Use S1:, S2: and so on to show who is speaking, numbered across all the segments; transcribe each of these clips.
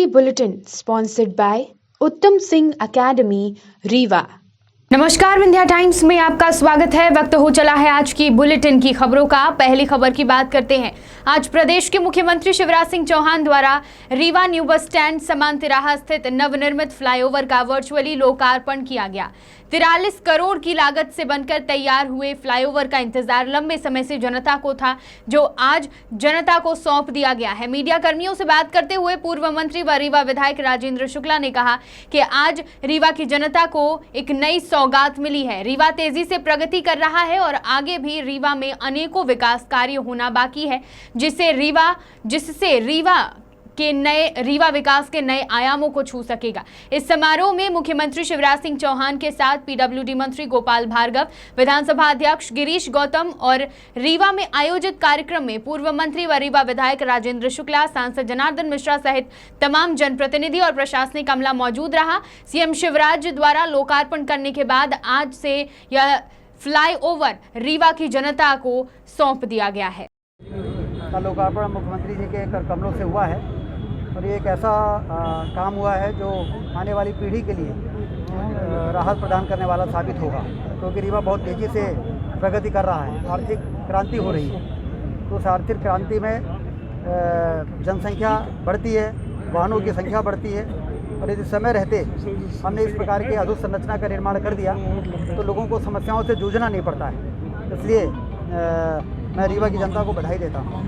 S1: Bulletin sponsored by उत्तम Singh academy Rewa.
S2: नमस्कार, Vindhya times में आपका स्वागत है। वक्त हो चला है आज की बुलेटिन की खबरों का। पहली खबर की बात करते हैं। आज प्रदेश के मुख्यमंत्री शिवराज सिंह चौहान द्वारा रीवा न्यू बस स्टैंड समान तिराहा स्थित नवनिर्मित फ्लाईओवर का वर्चुअली लोकार्पण किया गया। 43 करोड़ की लागत से बनकर तैयार हुए फ्लाईओवर का इंतजार लंबे समय से जनता को था, जो आज जनता को सौंप दिया गया है। मीडिया कर्मियों से बात करते हुए पूर्व मंत्री व रीवा विधायक राजेंद्र शुक्ला ने कहा कि आज रीवा की जनता को एक नई सौगात मिली है। रीवा तेजी से प्रगति कर रहा है और आगे भी रीवा में अनेकों विकास कार्य होना बाकी है, जिससे रीवा विकास के नए आयामों को छू सकेगा। इस समारोह में मुख्यमंत्री शिवराज सिंह चौहान के साथ पीडब्ल्यूडी मंत्री गोपाल भार्गव, विधानसभा अध्यक्ष गिरीश गौतम और रीवा में आयोजित कार्यक्रम में पूर्व मंत्री व रीवा विधायक राजेंद्र शुक्ला, सांसद जनार्दन मिश्रा सहित तमाम जनप्रतिनिधि और प्रशासनिक अमला मौजूद रहा। सीएम शिवराज द्वारा लोकार्पण करने के बाद आज से यह फ्लाईओवर रीवा की जनता को सौंप दिया गया है।
S3: का लोकार्पण मुख्यमंत्री जी के कर कमलों से हुआ है और ये एक ऐसा काम हुआ है जो आने वाली पीढ़ी के लिए राहत प्रदान करने वाला साबित होगा, क्योंकि रीवा बहुत तेज़ी से प्रगति कर रहा है, आर्थिक क्रांति हो रही है। तो उस आर्थिक क्रांति में जनसंख्या बढ़ती है, वाहनों की संख्या बढ़ती है और यदि समय रहते हमने इस प्रकार की अधोसंरचना का निर्माण कर दिया तो लोगों को समस्याओं से जूझना नहीं पड़ता है। इसलिए मैं रीवा की जनता को बधाई देता हूँ।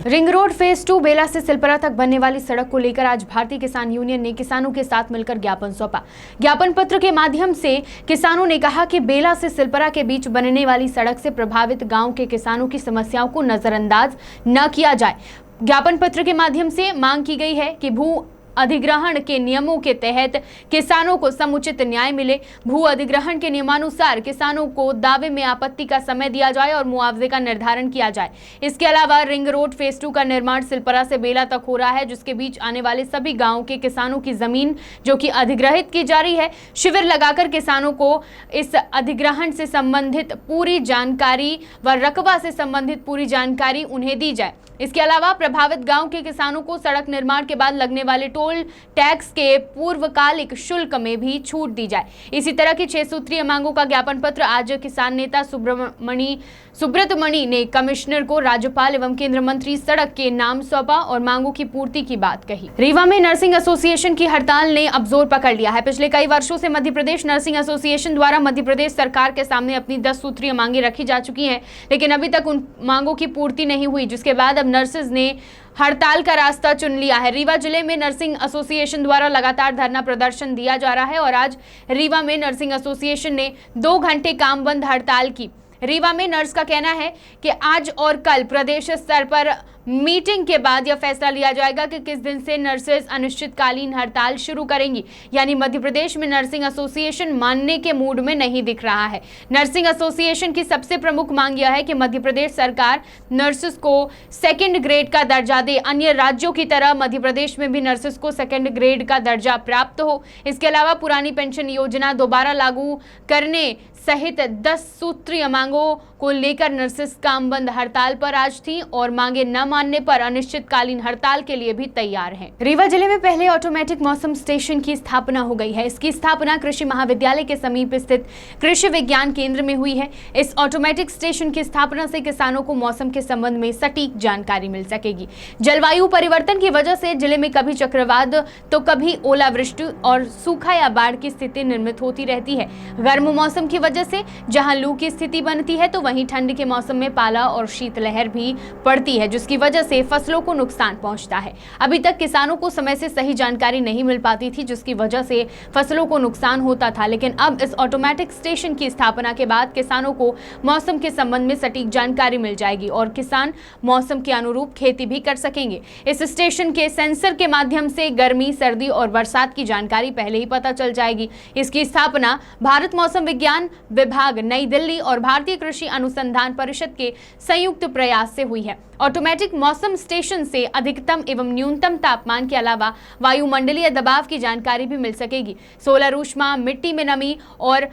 S2: रिंग रोड फेज 2 बेला से सिलपरा तक बनने वाली सड़क को लेकर आज भारतीय किसान यूनियन ने किसानों के साथ मिलकर ज्ञापन सौंपा। ज्ञापन पत्र के माध्यम से किसानों ने कहा कि बेला से सिलपरा के बीच बनने वाली सड़क से प्रभावित गांव के किसानों की समस्याओं को नजरअंदाज न किया जाए। ज्ञापन पत्र के माध्यम से मांग की गई है कि भू अधिग्रहण के नियमों के तहत किसानों को समुचित न्याय मिले। भू अधिग्रहण के नियमानुसार किसानों को दावे में आपत्ति का समय दिया जाए और मुआवजे का निर्धारण किया जाए। इसके अलावा रिंग रोड फेज 2 का निर्माण सिलपरा से बेला तक हो रहा है, जिसके बीच आने वाले सभी गांवों के किसानों की जमीन जो कि अधिग्रहित की जा रही है। शिविर लगाकर किसानों को इस अधिग्रहण से संबंधित पूरी जानकारी व रकबा से संबंधित पूरी जानकारी उन्हें दी जाए। इसके अलावा प्रभावित गांव के किसानों को सड़क निर्माण के बाद लगने वाले टोल टैक्स के पूर्वकालिक शुल्क में भी छूट दी जाए। इसी तरह की 6 सूत्रीय मांगों का ज्ञापन पत्र आज किसान नेता सुब्रत मणि ने कमिश्नर को राज्यपाल एवं केंद्र मंत्री सड़क के नाम सौंपा और मांगों की पूर्ति की बात कही। रीवा में नर्सिंग एसोसिएशन की हड़ताल ने अब जोर पकड़ लिया है। पिछले कई वर्षों से मध्य प्रदेश नर्सिंग एसोसिएशन द्वारा मध्य प्रदेश सरकार के सामने अपनी 10 सूत्रीय मांगे रखी जा चुकी हैं, लेकिन अभी तक उन मांगों की पूर्ति नहीं हुई, जिसके बाद नर्सेज ने हड़ताल का रास्ता चुन लिया है। रीवा जिले में नर्सिंग एसोसिएशन द्वारा लगातार धरना प्रदर्शन दिया जा रहा है और आज रीवा में नर्सिंग एसोसिएशन ने 2 घंटे काम बंद हड़ताल की। रीवा में नर्स का कहना है कि आज और कल प्रदेश स्तर पर मीटिंग के बाद यह फैसला लिया जाएगा कि किस दिन से नर्सेज अनिश्चितकालीन हड़ताल शुरू करेंगी। यानी मध्य प्रदेश में नर्सिंग एसोसिएशन मानने के मूड में नहीं दिख रहा है। नर्सिंग एसोसिएशन की सबसे प्रमुख मांग यह है कि मध्य प्रदेश सरकार नर्सेज को 2nd ग्रेड का दर्जा दे। अन्य राज्यों की तरह मध्य प्रदेश में भी नर्सेज को 2nd ग्रेड का दर्जा प्राप्त हो। इसके अलावा पुरानी पेंशन योजना दोबारा लागू करने सहित 10 सूत्रीय मांगों को लेकर नर्सेज काम बंद हड़ताल पर आज थी और मांगे न मानने पर अनिश्चितकालीन हड़ताल के लिए भी तैयार हैं। रीवा जिले में पहले ऑटोमेटिक मौसम स्टेशन की स्थापना हो गई है। इसकी स्थापना कृषि महाविद्यालय के समीप स्थित कृषि विज्ञान केंद्र में हुई है। इस ऑटोमेटिक स्टेशन की स्थापना से किसानों को मौसम के संबंध में सटीक जानकारी मिल सकेगी। जलवायु परिवर्तन की वजह से जिले में कभी चक्रवात तो कभी ओलावृष्टि और सूखा या बाढ़ की स्थिति निर्मित होती रहती है। गर्म मौसम की वजह से जहां लू की स्थिति बनती है तो वहीं ठंड के मौसम में पाला और शीतलहर भी पड़ती है, जिसकी वजह से फसलों को नुकसान पहुंचता है। अभी तक किसानों को समय से सही जानकारी नहीं मिल पाती थी, जिसकी वजह से फसलों को नुकसान होता था, लेकिन अब इस ऑटोमेटिक स्टेशन की स्थापना के बाद किसानों को मौसम के संबंध में सटीक जानकारी मिल जाएगी और किसान मौसम के अनुरूप खेती भी कर सकेंगे। इस स्टेशन के सेंसर के माध्यम से गर्मी, सर्दी और बरसात की जानकारी पहले ही पता चल जाएगी। इसकी स्थापना भारत मौसम विज्ञान विभाग नई दिल्ली और भारतीय कृषि अनुसंधान परिषद के संयुक्त प्रयास से हुई है। ऑटोमेटिक मौसम स्टेशन से अधिकतम एवं न्यूनतम तापमान के अलावा वायुमंडलीय दबाव की जानकारी भी मिल सकेगी। सोलर ऊष्मा, मिट्टी में नमी और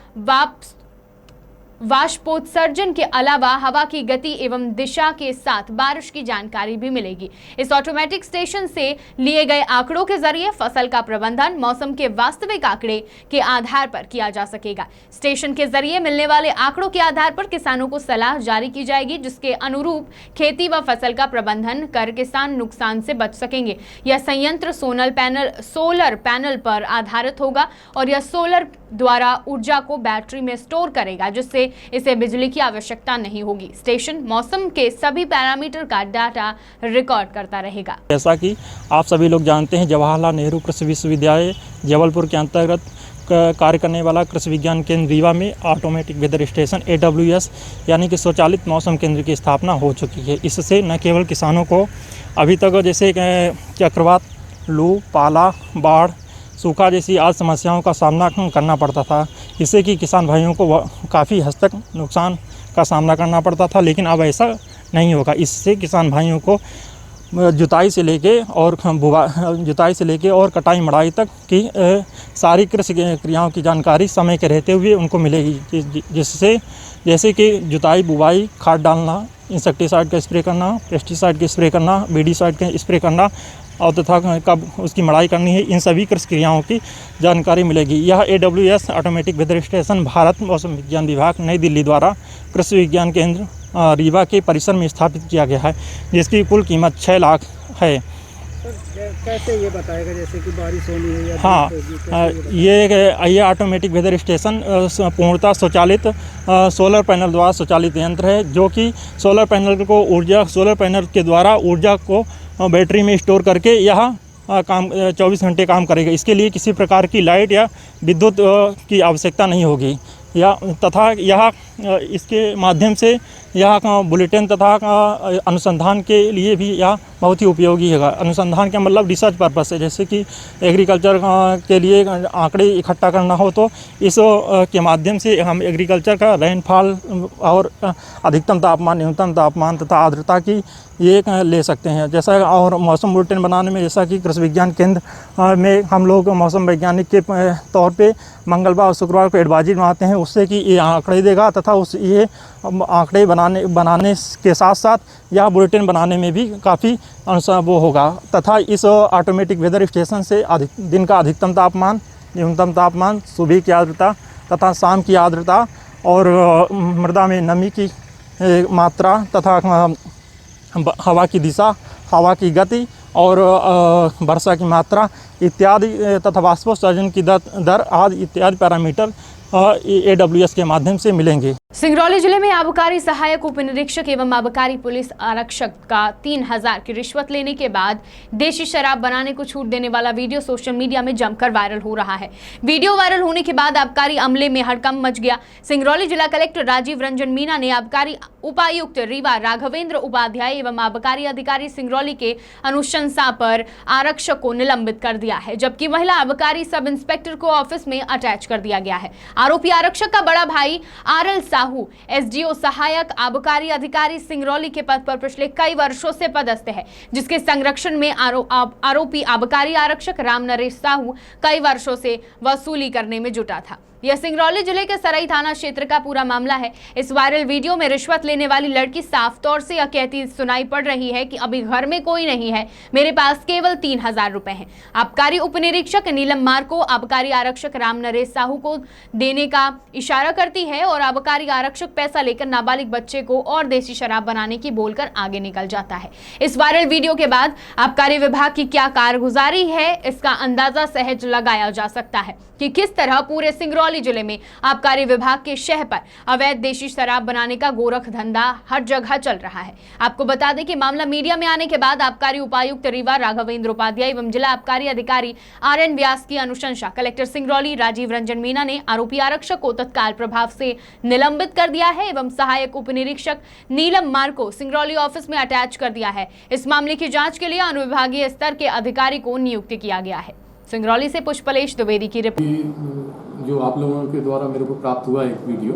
S2: वाष्पोत्सर्जन के अलावा हवा की गति एवं दिशा के साथ बारिश की जानकारी भी मिलेगी। इस ऑटोमेटिक स्टेशन से लिए गए आंकड़ों के जरिए फसल का प्रबंधन मौसम के वास्तविक आंकड़े के आधार पर किया जा सकेगा। स्टेशन के जरिए मिलने वाले आंकड़ों के आधार पर किसानों को सलाह जारी की जाएगी, जिसके अनुरूप खेती व फसल का प्रबंधन कर किसान नुकसान से बच सकेंगे। यह संयंत्र सोलर पैनल पर आधारित होगा और यह सोलर द्वारा ऊर्जा को बैटरी में स्टोर करेगा, जिससे इसे बिजली की आवश्यकता नहीं होगी। स्टेशन मौसम के सभी पैरामीटर का डाटा रिकॉर्ड करता रहेगा।
S4: जैसा कि आप सभी लोग जानते हैं, जवाहरलाल नेहरू कृषि विश्वविद्यालय जबलपुर के अंतर्गत कार्य करने वाला कृषि विज्ञान केंद्र रीवा में ऑटोमेटिक वेदर स्टेशन AWS यानी कि स्वचालित मौसम केंद्र की स्थापना हो चुकी है। इससे न केवल किसानों को अभी तक जैसे चक्रवात, लू, पाला, बाढ़, सूखा जैसी आज समस्याओं का सामना करना पड़ता था, इससे कि किसान भाइयों को काफ़ी हद तक नुकसान का सामना करना पड़ता था, लेकिन अब ऐसा नहीं होगा। इससे किसान भाइयों को जुताई से लेके और कटाई मड़ाई तक की सारी कृषि क्रियाओं की जानकारी समय के रहते हुए उनको मिलेगी, जिससे जैसे कि जुताई, बुवाई, खाद डालना, इंसेक्टिसाइड का स्प्रे करना, पेस्टिसाइड का स्प्रे करना, बीडिसाइड का स्प्रे करना और तथा कब उसकी मड़ाई करनी है, इन सभी कृषि क्रियाओं की जानकारी मिलेगी। यह AWS automatic weather station Bharat मौसम विज्ञान विभाग नई दिल्ली द्वारा कृषि विज्ञान केंद्र रीवा के परिसर में स्थापित किया गया है, जिसकी कुल कीमत 6 लाख है।
S3: कैसे ये बताएगा जैसे कि बारिश होनी है या
S4: हाँ, ये ऑटोमेटिक वेदर स्टेशन पूर्णतः स्वचालित सोलर पैनल द्वारा स्वचालित यंत्र है, जो कि सोलर पैनल के द्वारा ऊर्जा को बैटरी में स्टोर करके यह काम 24 घंटे काम करेगा। इसके लिए किसी प्रकार की लाइट या विद्युत की आवश्यकता नहीं होगी तथा यह इसके माध्यम से यह बुलेटिन तथा अनुसंधान के लिए भी यह बहुत ही उपयोगी है। अनुसंधान का मतलब रिसर्च पर्पस है, जैसे कि एग्रीकल्चर के लिए आंकड़े इकट्ठा करना हो तो इस के माध्यम से हम एग्रीकल्चर का रेनफॉल और अधिकतम तापमान, न्यूनतम तापमान तथा आर्द्रता की ये ले सकते हैं। जैसा और मौसम बुलेटिन बनाने में जैसा कि कृषि विज्ञान केंद्र में हम लोग मौसम वैज्ञानिक के तौर पे मंगलवार और शुक्रवार को एडवाइजरी बनाते हैं, उससे कि ये आंकड़े देगा तथा ये आंकड़े बनाने के साथ साथ यह बुलेटिन बनाने में भी काफ़ी वो होगा। तथा इस ऑटोमेटिक वेदर स्टेशन से दिन का अधिकतम तापमान, न्यूनतम तापमान, सुबह की आर्द्रता तथा शाम की आर्द्रता और मृदा में नमी की मात्रा तथा हवा की दिशा, हवा की गति और वर्षा की मात्रा इत्यादि तथा वाष्पोत्सर्जन की दर आदि इत्यादि पैरामीटर AWS के माध्यम से मिलेंगे।
S2: सिंगरौली जिले में आबकारी सहायक उप निरीक्षक एवं आबकारी पुलिस आरक्षक का 3000 की रिश्वत लेने के बाद देशी शराब बनाने को छूट देने वाला वीडियो सोशल मीडिया में जमकर वायरल हो रहा है। वीडियो वायरल होने के बाद आबकारी अमले में हड़कंप मच गया। सिंगरौली जिला कलेक्टर राजीव रंजन मीना ने आबकारी उपायुक्त रीवा राघवेंद्र उपाध्याय एवं आबकारी अधिकारी सिंगरौली के अनुशंसा पर आरक्षक को निलंबित कर दिया है, जबकि महिला आबकारी सब इंस्पेक्टर को ऑफिस में अटैच कर दिया गया है। आरोपी आरक्षक का बड़ा भाई RL साहू SDO सहायक आबकारी अधिकारी सिंगरौली के पद पर पिछले कई वर्षों से पदस्थ है, जिसके संरक्षण में आरोपी आबकारी आरक्षक राम नरेश साहू कई वर्षों से वसूली करने में जुटा था। यह सिंगरौली जिले के सराई थाना क्षेत्र का पूरा मामला है। इस वायरल वीडियो में रिश्वत लेने वाली लड़की साफ तौर से यह कहती सुनाई पड़ रही है कि अभी घर में कोई नहीं है, मेरे पास केवल 3000 रुपए हैं। आबकारी उप निरीक्षक नीलम मार को आबकारी आरक्षक राम नरेश साहू को देने का इशारा करती है और आबकारी आरक्षक पैसा लेकर नाबालिग बच्चे को और देसी शराब बनाने की बोलकर आगे निकल जाता है। इस वायरल वीडियो के बाद आबकारी विभाग की क्या कारगुजारी है, इसका अंदाजा सहज लगाया जा सकता है कि किस तरह पूरे सिंगरौली जिले में आबकारी विभाग के शह पर अवैध देशी शराब बनाने का गोरख धंधा हर जगह चल रहा है। आपको बता दें कि मामला मीडिया में आने के बाद आबकारी उपायुक्त रीवा राघवेंद्र उपाध्याय एवं जिला आबकारी अधिकारी RN व्यास की अनुशंसा कलेक्टर सिंगरौली राजीव रंजन मीना ने आरोपी आरक्षक को तत्काल प्रभाव से निलंबित कर दिया है एवं सहायक उप निरीक्षक नीलम मार को सिंगरौली ऑफिस में अटैच कर दिया है। इस मामले की जाँच के लिए अनुविभागीय स्तर के अधिकारी को नियुक्त किया गया है। सिंगरौली से पुष्पलेश द्विवेदी की रिपोर्ट।
S5: जो आप लोगों के द्वारा मेरे को प्राप्त हुआ एक वीडियो,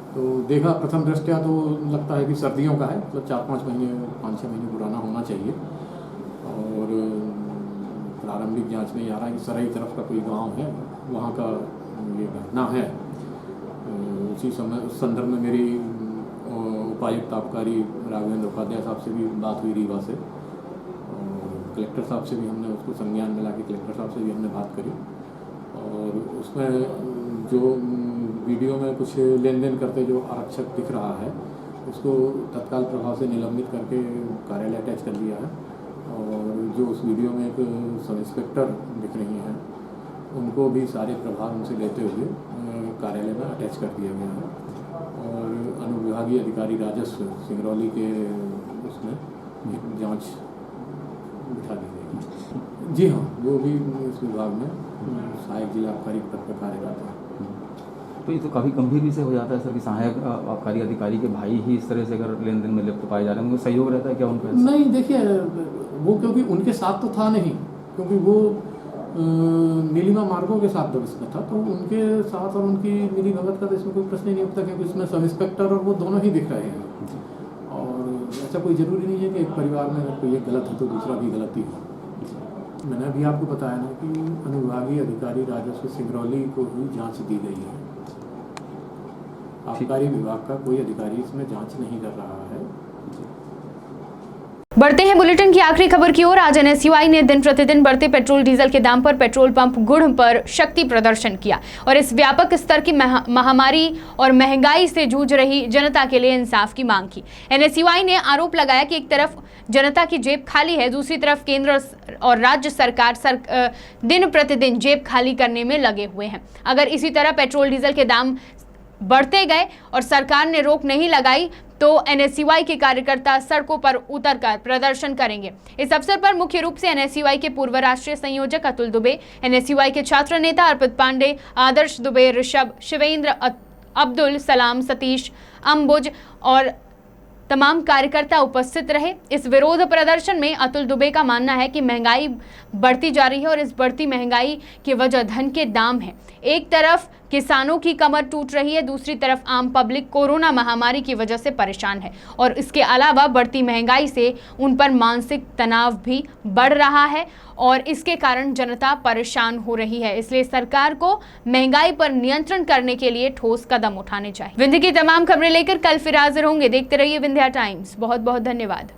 S5: तो देखा प्रथम दृष्टया तो लगता है कि सर्दियों का है, मतलब 4-5 महीने 5-6 महीने पुराना होना चाहिए। और प्रारंभिक जांच में आ रहा है कि सराई तरफ का कोई गांव है, वहाँ का ये घटना है। उसी समय उस संदर्भ में मेरी उपायुक्त आबकारी राघवेंद्र उपाध्याय साहब से भी बात हुई रीवा से, और कलेक्टर साहब से भी हमने उसको संज्ञान में लाके कलेक्टर साहब से भी हमने बात करी। और उसमें जो वीडियो में कुछ लेन देन करते जो आरक्षक दिख रहा है उसको तत्काल प्रभाव से निलंबित करके कार्यालय अटैच कर दिया है। और जो उस वीडियो में एक सब इंस्पेक्टर दिख रही हैं उनको भी सारे प्रभाव उनसे लेते हुए कार्यालय में अटैच कर दिया गया है। और अनुविभागीय अधिकारी राजस्व सिंगरौली के उसमें एक जांच बिठा दी गई। जी हाँ, वो भी इस विभाग में सहायक जिला आबकारी पद पर कार्यरत है।
S6: तो ये तो काफ़ी गंभीर विषय हो जाता है सर कि सहायक आबकारी अधिकारी के भाई ही इस तरह से अगर लेन देन में लिप्त पाए जा रहे हैं, उनको सहयोग रहता है क्या उनका?
S5: नहीं, देखिए वो क्योंकि उनके साथ तो था नहीं, क्योंकि वो नीलिमा मार्गों के साथ इसमें था, तो उनके साथ और उनकी मिली भगत का तो इसमें कोई प्रश्न ही नहीं उठता, क्योंकि इसमें सब इंस्पेक्टर और वो दोनों ही दिख रहे हैं। और ऐसा कोई ज़रूरी नहीं है कि एक परिवार में अगर कोई एक गलत है तो दूसरा भी गलत ही हो। मैंने अभी आपको बताया ना कि अनुविभागीय अधिकारी राजस्व सिंगरौली को ही जांच दी गई है। आबकारी विभाग का कोई अधिकारी इसमें जांच नहीं कर रहा है।
S2: बढ़ते हैं बुलेटिन की आखिरी खबर की ओर। आज एनएसयूआई ने दिन प्रतिदिन बढ़ते पेट्रोल डीजल के दाम पर पेट्रोल पंप गुड़ पर शक्ति प्रदर्शन किया और इस व्यापक स्तर की महामारी और महंगाई से जूझ रही जनता के लिए इंसाफ की मांग की। एनएसयूआई ने आरोप लगाया कि एक तरफ जनता की जेब खाली है, दूसरी तरफ केंद्र और राज्य सरकार दिन प्रतिदिन जेब खाली करने में लगे हुए हैं। अगर इसी तरह पेट्रोल डीजल के दाम बढ़ते गए और सरकार ने रोक नहीं लगाई तो एनएसयूआई के कार्यकर्ता सड़कों पर उतरकर प्रदर्शन करेंगे। इस अवसर पर मुख्य रूप से एनएसयूआई के पूर्व राष्ट्रीय संयोजक अतुल दुबे, एनएसयूआई के छात्र नेता अर्पित पांडे, आदर्श दुबे, ऋषभ, शिवेंद्र, अब्दुल सलाम, सतीश, अंबुज और तमाम कार्यकर्ता उपस्थित रहे। इस विरोध प्रदर्शन में अतुल दुबे का मानना है कि महंगाई बढ़ती जा रही है और इस बढ़ती महंगाई की वजह धन के दाम है। एक तरफ किसानों की कमर टूट रही है, दूसरी तरफ आम पब्लिक कोरोना महामारी की वजह से परेशान है और इसके अलावा बढ़ती महंगाई से उन पर मानसिक तनाव भी बढ़ रहा है और इसके कारण जनता परेशान हो रही है। इसलिए सरकार को महंगाई पर नियंत्रण करने के लिए ठोस कदम उठाने चाहिए। विंध्य की तमाम खबरें लेकर कल फिर हाजिर होंगे। देखते रहिए विंध्या टाइम्स। बहुत बहुत धन्यवाद।